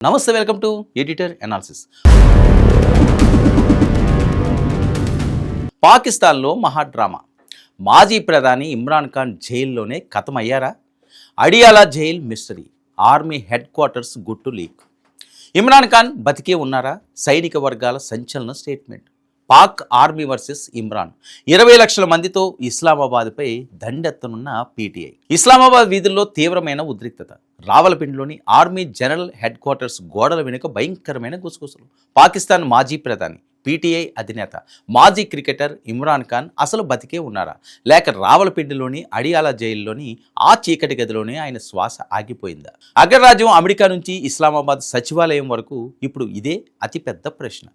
నమస్తే, welcome to editor analysis. పాకిస్తాన్లో మహా డ్రామా. మాజీ ప్రధాని ఇమ్రాన్ ఖాన్ జైల్లోనే ఖతమయ్యారా? Adiala jail mystery, army headquarters గుట్టు లీక్. ఇమ్రాన్ ఖాన్ బతికే ఉన్నారా? సైనిక వర్గాల సంచలన statement. Pak army versus Imran. 20 లక్షల మందితో ఇస్లామాబాద్పై దండెత్తనున్న పీటీఐ. ఇస్లామాబాద్ వీధుల్లో తీవ్రమైన ఉద్రిక్తత. రావలపిండిలోని ఆర్మీ జనరల్ హెడ్ క్వార్టర్స్ గోడల వెనుక భయంకరమైన గుసగుసలు. పాకిస్తాన్ మాజీ ప్రధాని, పీటీఐ అధినేత, మాజీ క్రికెటర్ ఇమ్రాన్ ఖాన్ అసలు బతికే ఉన్నారా, లేక రావలపిండిలోని అడియాలా జైల్లోని ఆ చీకటి గదిలోనే ఆయన శ్వాస ఆగిపోయిందా? అగ్రరాజ్యం అమెరికా నుంచి ఇస్లామాబాద్ సచివాలయం వరకు ఇప్పుడు ఇదే అతిపెద్ద ప్రశ్న.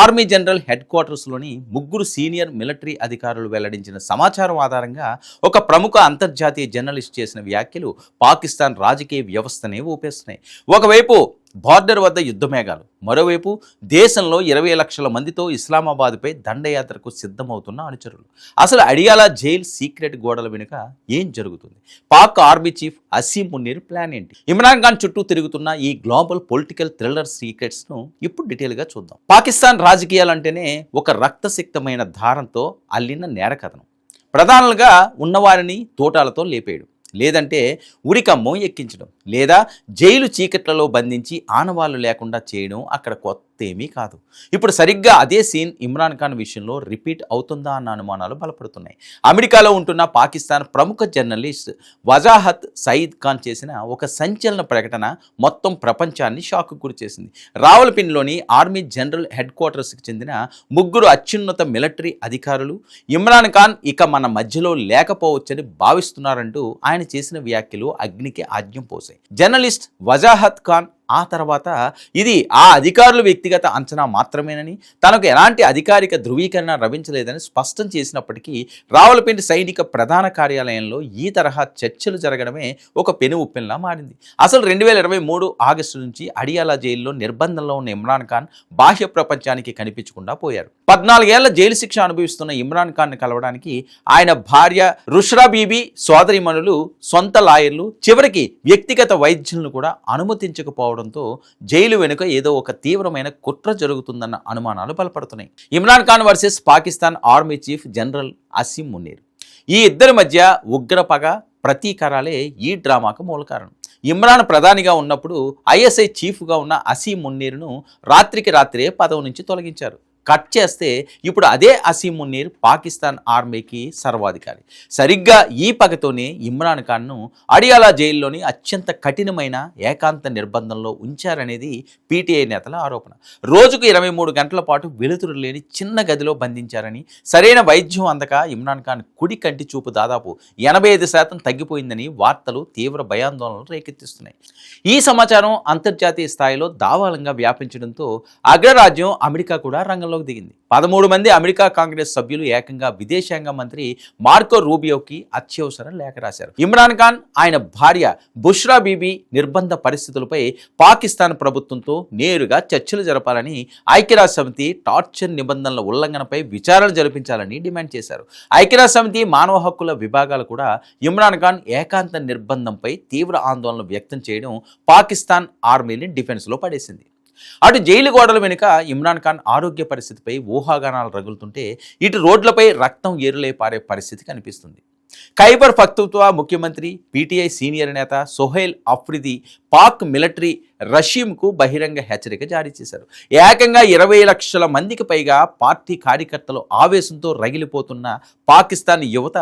ఆర్మీ జనరల్ హెడ్ క్వార్టర్స్లోని 3 సీనియర్ మిలిటరీ అధికారులు వెల్లడించిన సమాచారం ఆధారంగా ఒక ప్రముఖ అంతర్జాతీయ జర్నలిస్ట్ చేసిన వ్యాఖ్యలు పాకిస్తాన్ రాజకీయ వ్యవస్థనే ఊపేస్తున్నాయి. ఒకవైపు బార్డర్ వద్ద యుద్ధమేఘాలు, మరోవైపు దేశంలో 20 లక్షల మందితో ఇస్లామాబాద్పై దండయాత్రకు సిద్ధమవుతున్న అనుచరులు. అసలు అడియాలా జైల్ సీక్రెట్ గోడల వెనుక ఏం జరుగుతుంది? Pak army chief Asim Munir plan ఏంటి? ఇమ్రాన్ ఖాన్ చుట్టూ తిరుగుతున్న ఈ గ్లోబల్ పొలిటికల్ థ్రిల్లర్ సీక్రెట్స్ను ఇప్పుడు డీటెయిల్గా చూద్దాం. పాకిస్తాన్ రాజకీయాలంటేనే ఒక రక్తసిక్తమైన దారంతో అల్లిన నేరకథనం. ప్రధానులుగా ఉన్నవారిని తోటాలతో లేపేయడం, లేదంటే ఉరికమ్మం ఎక్కించడం, లేదా జైలు చీకట్లలో బంధించి ఆనవాళ్లు లేకుండా చేయడం అక్కడ కొత్త ఏమీ కాదు. ఇప్పుడు సరిగ్గా అదే సీన్ ఇమ్రాన్ ఖాన్ విషయంలో రిపీట్ అవుతుందా అన్న అనుమానాలు బలపడుతున్నాయి. అమెరికాలో ఉంటున్న పాకిస్తాన్ ప్రముఖ జర్నలిస్ట్ వజాహత్ సయీద్ ఖాన్ చేసిన ఒక సంచలన ప్రకటన మొత్తం ప్రపంచాన్ని షాక్కు గురిచేసింది. రావలపిండిలోని ఆర్మీ జనరల్ హెడ్ క్వార్టర్స్కి చెందిన 3 అత్యున్నత మిలిటరీ అధికారులు ఇమ్రాన్ ఖాన్ ఇక మన మధ్యలో లేకపోవచ్చని భావిస్తున్నారంటూ ఆయన చేసిన వ్యాఖ్యలు అగ్నికి ఆజ్యం పోసాయి. జర్నలిస్ట్ వజాహత్ ఖాన్ ఆ తర్వాత ఇది ఆ అధికారుల వ్యక్తిగత అంచనా మాత్రమేనని, తనకు ఎలాంటి అధికారిక ధృవీకరణ లభించలేదని స్పష్టం చేసినప్పటికీ రావలపిండి సైనిక ప్రధాన కార్యాలయంలో ఈ తరహా చర్చలు జరగడమే ఒక పెను ఉప్పెనలా మారింది. అసలు 2023 ఆగస్టు నుంచి అడియాలా జైల్లో నిర్బంధంలో ఉన్న ఇమ్రాన్ ఖాన్ బాహ్య ప్రపంచానికి కనిపించకుండా పోయారు. 14 ఏళ్ల జైలు శిక్ష అనుభవిస్తున్న ఇమ్రాన్ ఖాన్ కలవడానికి ఆయన భార్య రుష్రా బీబీ, సోదరిమణులు, సొంత లాయర్లు, చివరికి వ్యక్తిగత వైద్యులను కూడా అనుమతించకపోవడంతో జైలు వెనుక ఏదో ఒక తీవ్రమైన కుట్ర జరుగుతుందన్న అనుమానాలు బలపడుతున్నాయి. Imran Khan versus Pakistan army chief general Asim Munir. ఈ ఇద్దరి మధ్య ఉగ్ర పగ, ప్రతీకారాలే ఈ డ్రామాకు మూల కారణం. ఇమ్రాన్ ప్రధానిగా ఉన్నప్పుడు ఐఎస్ఐ చీఫ్గా ఉన్న అసీం మున్నీర్ను రాత్రికి రాత్రే పదవి నుంచి తొలగించారు. కట్ చేస్తే ఇప్పుడు అదే అసీం మున్నీర్ పాకిస్తాన్ ఆర్మీకి సర్వాధికారి. సరిగ్గా ఈ పగతోనే ఇమ్రాన్ ఖాన్ను అడియాలా జైల్లోని అత్యంత కఠినమైన ఏకాంత నిర్బంధంలో ఉంచారనేది పీటీఐ నేతల ఆరోపణ. రోజుకు 23 గంటల పాటు వెలుతురు లేని చిన్న గదిలో బంధించారని, సరైన వైద్యం అందక ఇమ్రాన్ ఖాన్ కుడి కంటి చూపు దాదాపు 85% తగ్గిపోయిందని వార్తలు తీవ్ర భయాందోళనలు రేకెత్తిస్తున్నాయి. ఈ సమాచారం అంతర్జాతీయ స్థాయిలో దావాలంగా వ్యాపించడంతో అగ్రరాజ్యం అమెరికా కూడా రంగంలో దిగింది. 13 మంది అమెరికా కాంగ్రెస్ సభ్యులు ఏకంగా విదేశాంగ మంత్రి మార్కో రూబియోకి అత్యవసర లేఖ రాశారు. ఇమ్రాన్ ఖాన్, ఆయన భార్య బుష్రా బీబీ నిర్బంధ పరిస్థితులపై పాకిస్తాన్ ప్రభుత్వంతో నేరుగా చర్చలు జరపాలని, ఐక్యరాజ్య సమితి టార్చర్ నిబంధనల ఉల్లంఘనపై విచారణ జరిపించాలని డిమాండ్ చేశారు. ఐక్యరాజ్య సమితి మానవ హక్కుల విభాగాలు కూడా ఇమ్రాన్ ఖాన్ ఏకాంత నిర్బంధంపై తీవ్ర ఆందోళన వ్యక్తం చేయడం పాకిస్తాన్ ఆర్మీని డిఫెన్స్లో పడేసింది. అటు జైలు గోడల వెనుక ఇమ్రాన్ ఖాన్ ఆరోగ్య పరిస్థితిపై ఊహాగానాలు రగులుతుంటే, ఇటు రోడ్లపై రక్తం ఏరులై పారే పరిస్థితి కనిపిస్తుంది. ఖైబర్ పఖ్తూన్ఖ్వా ముఖ్యమంత్రి, పీటీఐ సీనియర్ నేత సోహైల్ అఫ్రిది పాక్ మిలిటరీ రషీంకు బహిరంగ హెచ్చరిక జారీ చేశారు. ఏకంగా 20 లక్షల మందికి పైగా పార్టీ కార్యకర్తలు ఆవేశంతో రగిలిపోతున్న పాకిస్తాన్ యువత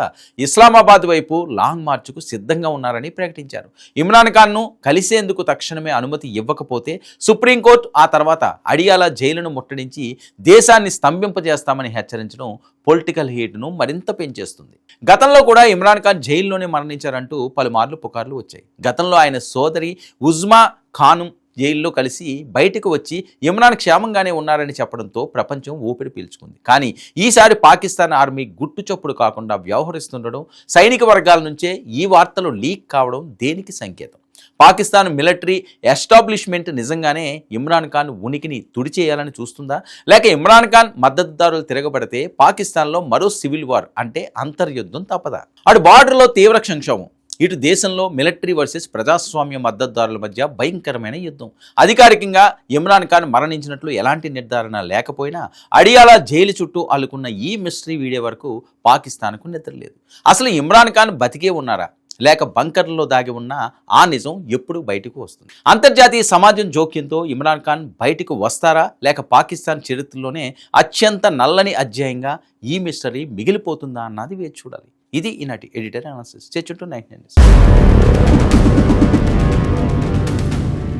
ఇస్లామాబాద్ వైపు లాంగ్ మార్చ్కు సిద్ధంగా ఉన్నారని ప్రకటించారు. ఇమ్రాన్ ఖాన్ను కలిసేందుకు తక్షణమే అనుమతి ఇవ్వకపోతే సుప్రీంకోర్టు, ఆ తర్వాత అడియాలా జైలును ముట్టడించి దేశాన్ని స్తంభింపజేస్తామని హెచ్చరించడం పొలిటికల్ హీట్ను మరింత పెంచేస్తుంది. గతంలో కూడా ఇమ్రాన్ ఖాన్ జైల్లోనే మరణించారంటూ పలుమార్లు పుకార్లు వచ్చాయి. గతంలో ఆయన సోదరి ఉజ్మా ఖాను జైల్లో కలిసి బయటకు వచ్చి ఇమ్రాన్ క్షేమంగానే ఉన్నారని చెప్పడంతో ప్రపంచం ఊపిరి పీల్చుకుంది. కానీ ఈసారి పాకిస్తాన్ ఆర్మీ గుట్టు చప్పుడు కాకుండా వ్యవహరిస్తుండడం, సైనిక వర్గాల నుంచే ఈ వార్తలు లీక్ కావడం దేనికి సంకేతం? పాకిస్తాన్ మిలిటరీ ఎస్టాబ్లిష్మెంట్ నిజంగానే ఇమ్రాన్ ఖాన్ ఉనికిని తుడిచేయాలని చూస్తుందా, లేక ఇమ్రాన్ ఖాన్ మద్దతుదారులు తిరగబడితే పాకిస్తాన్లో మరో సివిల్ వార్ అంటే అంతర్యుద్ధం తప్పదా? అటు బార్డర్లో తీవ్ర సంక్షోభం, ఇటు దేశంలో మిలిటరీ వర్సెస్ ప్రజాస్వామ్య మద్దతుదారుల మధ్య భయంకరమైన యుద్ధం. అధికారికంగా ఇమ్రాన్ ఖాన్ మరణించినట్లు ఎలాంటి నిర్ధారణ లేకపోయినా అడియాలా జైలు చుట్టూ అల్లుకున్న ఈ మిస్టరీ వీడియో వరకు పాకిస్తాన్కు నిద్రలేదు. అసలు ఇమ్రాన్ ఖాన్ బతికే ఉన్నారా లేక బంకర్లలో దాగి ఉన్న ఆ నిజం ఎప్పుడు బయటకు వస్తుంది? అంతర్జాతీయ సమాజం జోక్యంతో ఇమ్రాన్ ఖాన్ బయటకు వస్తారా లేక పాకిస్తాన్ చరిత్రలోనే అత్యంత నల్లని అధ్యాయంగా ఈ మిస్టరీ మిగిలిపోతుందా అన్నది వేచి చూడాలి. ఇది ఈనాటి editor analysis. Stay tuned to 99 news.